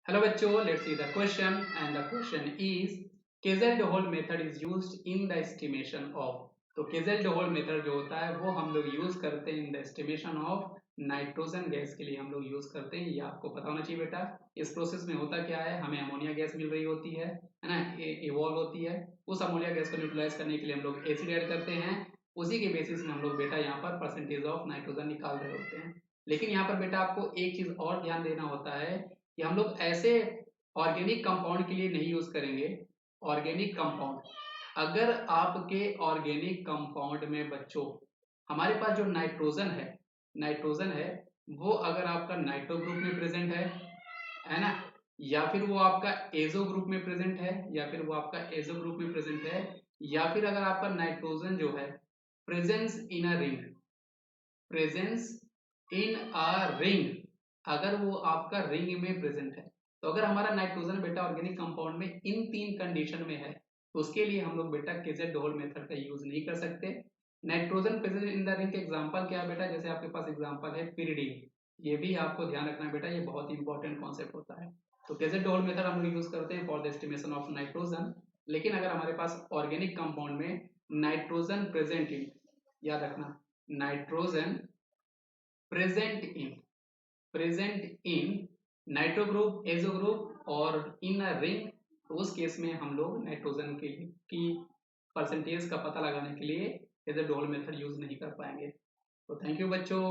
Hello बच्चों, let's see the question and the question is Kazal-Dole method is used in the estimation of। तो Kazal-Dole method जो होता है वो हम लोग यूज करते हैं in the estimation of nitrogen gas के लिए हम लोग यूज करते हैं। ये आपको पता होना चाहिए बेटा। इस प्रोसेस में होता क्या है, हमें अमोनिया गैस मिल रही होती है ना, इवॉल्व होती है। उस अमोनिया गैस को न्यूट्रलाइज करने के लिए हम लोग एसिड ऐड करते हैं। उसी के बेसिस में हम लोग बेटा यहाँ पर परसेंटेज ऑफ नाइट्रोजन निकाल रहे होते हैं। लेकिन यहाँ पर बेटा आपको एक चीज और ध्यान देना होता है कि हम लोग ऐसे ऑर्गेनिक कंपाउंड के लिए नहीं यूज करेंगे। ऑर्गेनिक कंपाउंड, अगर आपके ऑर्गेनिक कंपाउंड में बच्चों हमारे पास जो नाइट्रोजन है वो अगर आपका नाइट्रो ग्रुप में प्रेजेंट है ना, या फिर वो आपका एजो ग्रुप में प्रेजेंट है, या फिर वो आपका एजो ग्रुप में प्रेजेंट है, या फिर अगर आपका नाइट्रोजन जो है presence in a ring, presence in a ring, अगर वो आपका रिंग में प्रेजेंट है, तो अगर हमारा नाइट्रोजन बेटा ऑर्गेनिक कंपाउंड में इन तीन कंडीशन में है तो उसके लिए हम लोग बेटा केजेल-डोल मेथड का यूज नहीं कर सकते। Nitrogen present in the ring के एग्जांपल क्या है बेटा, जैसे आपके पास एग्जांपल है पिरिडीन। ये भी आपको ध्यान रखना है बेटा, ये बहुत इंपॉर्टेंट कॉन्सेप्ट होता है। तो केजेल-डोल मेथड हम लोग यूज करते हैं for the estimation of nitrogen. लेकिन अगर हमारे पास ऑर्गेनिक कंपाउंड में नाइट्रोजन प्रेजेंट इन, याद रखना, nitrogen present in, present in nitro group, azo group और इन अ रिंग, तो उस केस में हम लोग नाइट्रोजन के की परसेंटेज का पता लगाने के लिए एज ए डोल मेथड यूज नहीं कर पाएंगे। तो थैंक यू बच्चों।